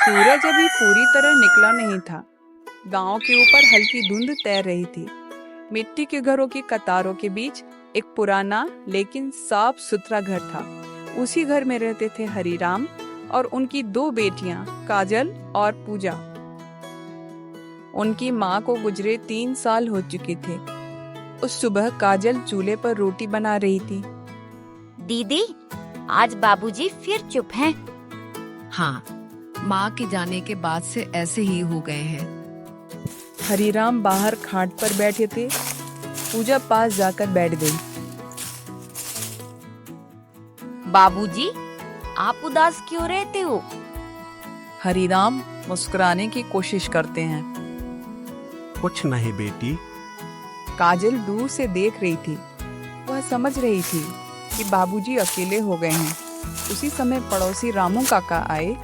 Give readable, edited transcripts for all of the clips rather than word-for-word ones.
सूरज अभी पूरी तरह निकला नहीं था। गांव के ऊपर हल्की धुंध तैर रही थी। मिट्टी के घरों की कतारों के बीच एक पुराना लेकिन साफ सुथरा घर था। उसी घर में रहते थे हरिराम और उनकी दो बेटियां काजल और पूजा। उनकी माँ को गुजरे 3 साल हो चुके थे। उस सुबह काजल चूल्हे पर रोटी बना रही थी। दीदी, आज बाबूजी फिर चुप हैं। हाँ, माँ के जाने के बाद से ऐसे ही हो गए हैं। हरिराम बाहर खाट पर बैठे थे। पूजा पास जाकर बैठ गई। बाबूजी, आप उदास क्यों रहते हो? हरिराम मुस्कुराने की कोशिश करते हैं। कुछ नहीं बेटी। काजल दूर से देख रही थी। वह समझ रही थी कि बाबूजी अकेले हो गए हैं। उसी समय पड़ोसी रामू काका आए।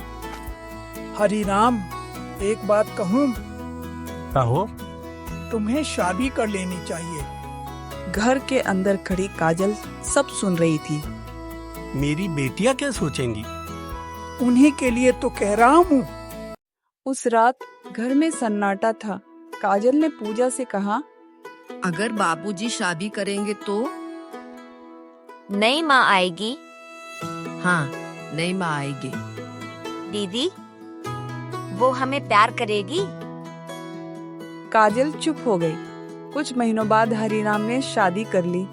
हरिराम, एक बात कहूँ, कहो। तुम्हें शादी कर लेनी चाहिए। घर के अंदर खड़ी काजल सब सुन रही थी। मेरी बेटियां क्या सोचेंगी? उन्हीं के लिए तो कह रहा हूँ। उस रात घर में सन्नाटा था। काजल ने पूजा से कहा, अगर बाबूजी शादी करेंगे तो? नई माँ आएगी। हाँ, नई माँ आएगी। दीदी, वो हमें प्यार करेगी। काजल चुप हो गई। कुछ महीनों बाद हरिराम ने शादी कर ली।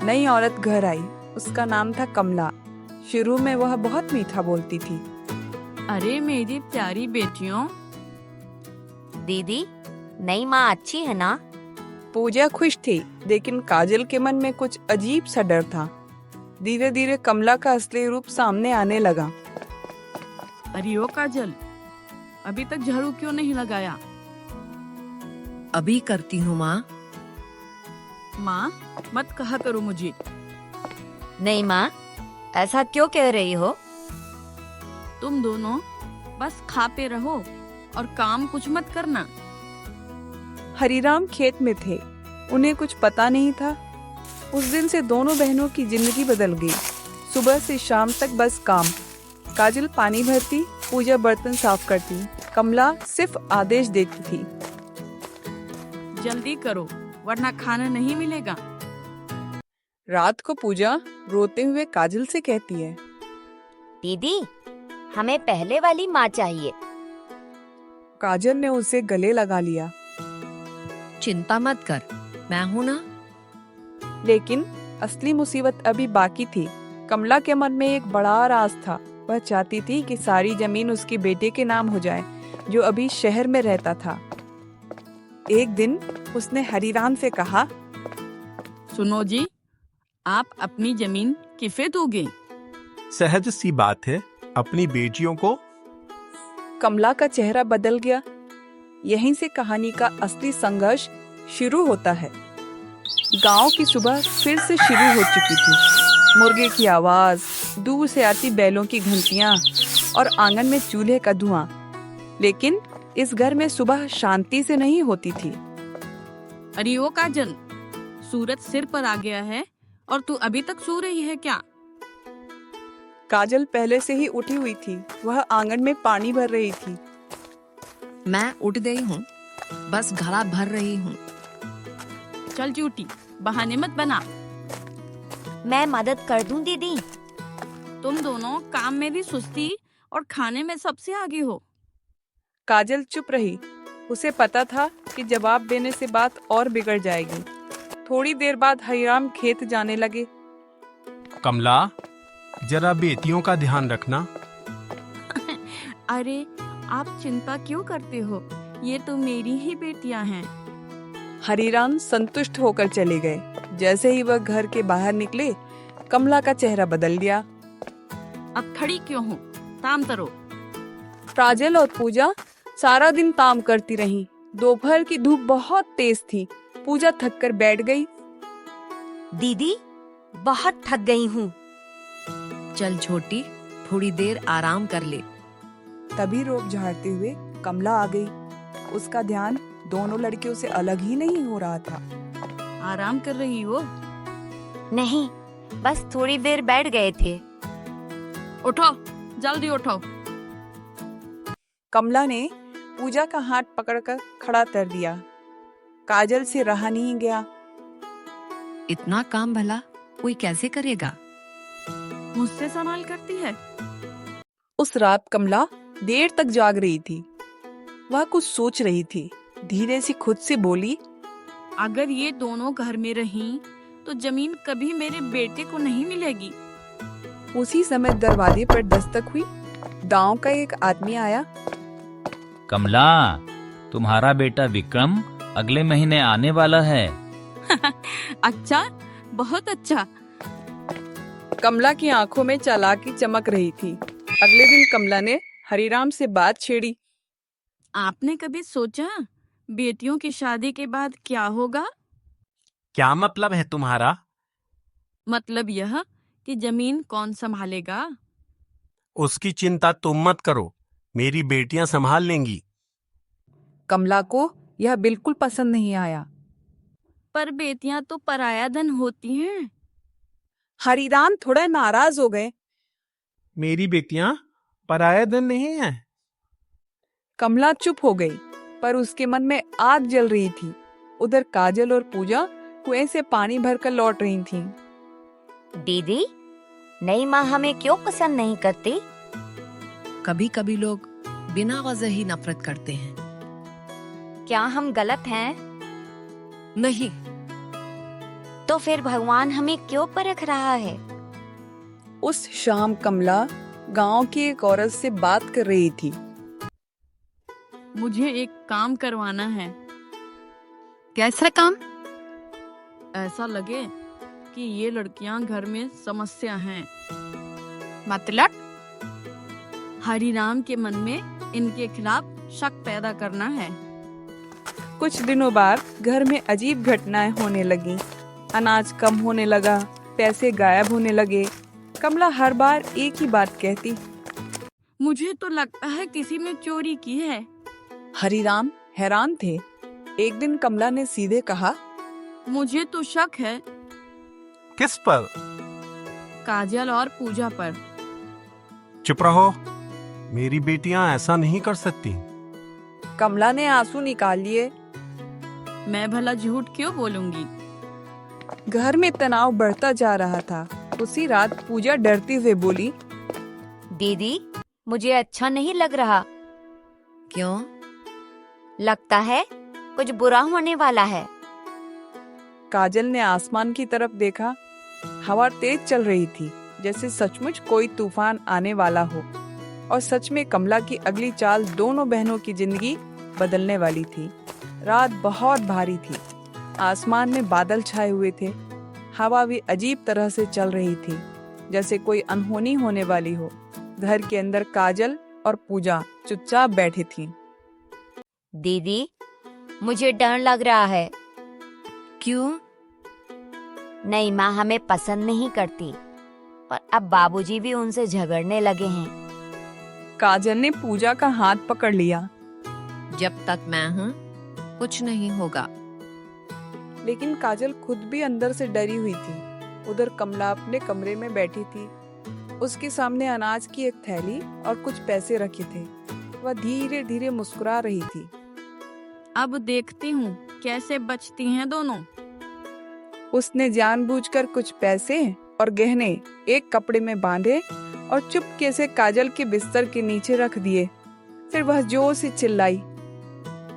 नई औरत घर आई। उसका नाम था कमला। शुरू में वह बहुत मीठा बोलती थी। अरे मेरी प्यारी बेटियों। दीदी, नई माँ अच्छी है ना? पूजा खुश थी, लेकिन काजल के मन में कुछ अजीब सा डर था। धीरे धीरे कमला का असली रूप सामने आने लगा। अरे ओ काजल, अभी तक झाड़ू क्यों नहीं लगाया? अभी करती हूँ माँ। माँ, मत कहा करो मुझे। नहीं माँ, ऐसा क्यों कह रही हो? तुम दोनों बस खाते रहो और काम कुछ मत करना। हरिराम खेत में थे। उन्हें कुछ पता नहीं था। उस दिन से दोनों बहनों की जिंदगी बदल गई। सुबह से शाम तक बस काम। काजल पानी भरती, पूजा बर्तन साफ करती, कमला सिर्फ आदेश देती थी। जल्दी करो वरना खाना नहीं मिलेगा। रात को पूजा रोते हुए काजल से कहती है, दीदी, हमें पहले वाली माँ चाहिए। काजल ने उसे गले लगा लिया। चिंता मत कर, मैं हूँ ना। लेकिन असली मुसीबत अभी बाकी थी। कमला के मन में एक बड़ा राज था। वह चाहती थी कि सारी जमीन उसके बेटे के नाम हो जाए, जो अभी शहर में रहता था। एक दिन उसने हरिराम से कहा, सुनो जी, आप अपनी जमीन किसे दोगे? सहज सी बात है, अपनी बेटियों को। कमला का चेहरा बदल गया। यहीं से कहानी का असली संघर्ष शुरू होता है। गांव की सुबह फिर से शुरू हो चुकी थी। मुर्गे की आवाज, दूर से आती बैलों की घंटियां और आंगन में चूल्हे का धुआं। लेकिन इस घर में सुबह शांति से नहीं होती थी। अरे ओ काजल, सूरज सिर पर आ गया है और तू अभी तक सो रही है क्या? काजल पहले से ही उठी हुई थी। वह आंगन में पानी भर रही थी। मैं उठ गई हूँ, बस घड़ा भर रही हूँ। चल झूठी, बहाने मत बना। मैं मदद कर दूं दीदी। तुम दोनों काम में भी सुस्ती और खाने में सबसे आगे हो। काजल चुप रही। उसे पता था कि जवाब देने से बात और बिगड़ जाएगी। थोड़ी देर बाद हरिराम खेत जाने लगे। कमला, जरा बेटियों का ध्यान रखना। अरे, आप चिंता क्यों करते हो? ये तो मेरी ही बेटियां हैं। हरिराम संतुष्ट होकर चले गए। जैसे ही वह घर के बाहर निकले, कमला का चेहरा बदल गया। अब खड़ी क्यों हो? काम करो। काजल और पूजा सारा दिन काम करती रहीं। दोपहर की धूप बहुत तेज थी। पूजा थककर बैठ गई। दीदी, बहुत थक गई हूँ। चल छोटी, थोड़ी देर आराम कर ले। तभी रोब झाड़ते हुए कमला आ गई। उसका ध्यान दोनों लड़कियों से अलग ही नहीं हो रहा था। आराम कर रही हो? नहीं, बस थोड़ी देर बैठ गए थे। उठो, जल्दी उठो। कमला ने पूजा का हाथ पकड़कर खड़ा कर दिया। काजल से रहा नहीं गया। इतना काम भला कोई कैसे करेगा? मुझसे सवाल करती है। उस रात कमला देर तक जाग रही थी। वह कुछ सोच रही थी। धीरे से खुद से बोली, अगर ये दोनों घर में रहीं, तो जमीन कभी मेरे बेटे को नहीं मिलेगी। उसी समय दरवाजे पर दस्तक हुई। गांव का एक आदमी आया। कमला, तुम्हारा बेटा विक्रम अगले महीने आने वाला है। अच्छा, बहुत अच्छा। कमला की आंखों में चालाकी चमक रही थी। अगले दिन कमला ने हरिराम से बात छेड़ी। आपने कभी सोचा बेटियों की शादी के बाद क्या होगा? क्या मतलब है तुम्हारा? मतलब यह कि जमीन कौन संभालेगा। उसकी चिंता तुम मत करो, मेरी बेटियां संभाल लेंगी। कमला को यह बिल्कुल पसंद नहीं आया। पर बेटियां तो पराया धन होती हैं। हरिराम थोड़ा नाराज हो गए। मेरी बेटियां पराया धन नहीं है। कमला चुप हो गई, पर उसके मन में आग जल रही थी। उधर काजल और पूजा कुएं से पानी भरकर लौट रही थीं। दीदी, नई माँ हमें क्यों पसंद नहीं करती? कभी कभी लोग बिना वजह ही नफरत करते हैं। क्या हम गलत हैं? नहीं, तो फिर भगवान हमें क्यों परख रहा है? उस शाम कमला गांव की एक औरत से बात कर रही थी। मुझे एक काम करवाना है। कैसा काम? ऐसा लगे कि ये लड़कियां घर में समस्या हैं। मतलब? हरिराम के मन में इनके खिलाफ शक पैदा करना है। कुछ दिनों बाद घर में अजीब घटनाएं होने लगी। अनाज कम होने लगा, पैसे गायब होने लगे। कमला हर बार एक ही बात कहती, मुझे तो लगता है किसी ने चोरी की है। हरिराम हैरान थे। एक दिन कमला ने सीधे कहा, मुझे तो शक है किस पर? काजल और पूजा पर। चुप रहो, मेरी बेटियां ऐसा नहीं कर सकती। कमला ने आंसू निकाल लिए। मैं भला झूठ क्यों बोलूंगी? घर में तनाव बढ़ता जा रहा था। उसी रात पूजा डरते हुए बोली, दीदी, मुझे अच्छा नहीं लग रहा। क्यों? लगता है कुछ बुरा होने वाला है। काजल ने आसमान की तरफ देखा। हवा तेज चल रही थी, जैसे सचमुच कोई तूफान आने वाला हो। और सच में कमला की अगली चाल दोनों बहनों की जिंदगी बदलने वाली थी। रात बहुत भारी थी। आसमान में बादल छाए हुए थे। हवा भी अजीब तरह से चल रही थी, जैसे कोई अनहोनी होने वाली हो। घर के अंदर काजल और पूजा चुपचाप बैठी थीं। दीदी, मुझे डर लग रहा है। क्यों? नई माँ हमें पसंद नहीं करती, पर अब बाबूजी भी उनसे झगड़ने लगे हैं। काजल ने पूजा का हाथ पकड़ लिया। जब तक मैं हूँ कुछ नहीं होगा। लेकिन काजल खुद भी अंदर से डरी हुई थी। उधर कमला अपने कमरे में बैठी थी। उसके सामने अनाज की एक थैली और कुछ पैसे रखे थे। वह धीरे धीरे मुस्कुरा रही थी। अब देखती हूँ कैसे बचती हैं दोनों। उसने जानबूझकर कुछ पैसे और गहने एक कपड़े में बांधे और चुपके से काजल के बिस्तर के नीचे रख दिए। फिर वह जोर से चिल्लाई,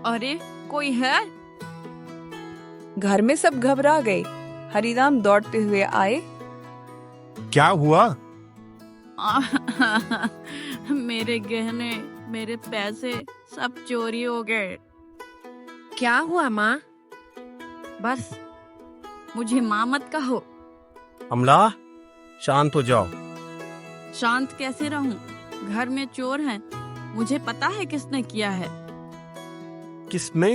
अरे कोई है? घर में सब घबरा गए। हरिराम दौड़ते हुए आए। क्या हुआ? मेरे गहने, मेरे पैसे सब चोरी हो गए। क्या हुआ माँ? बस मुझे माँ मत कहो। कमला, शांत हो जाओ। शांत कैसे रहूं? घर में चोर हैं। मुझे पता है किसने किया है। किसने?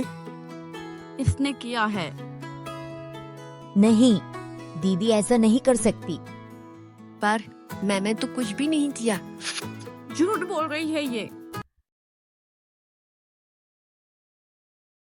इसने किया है। नहीं, दीदी ऐसा नहीं कर सकती। पर मैंने तो कुछ भी नहीं किया। झूठ बोल रही है ये।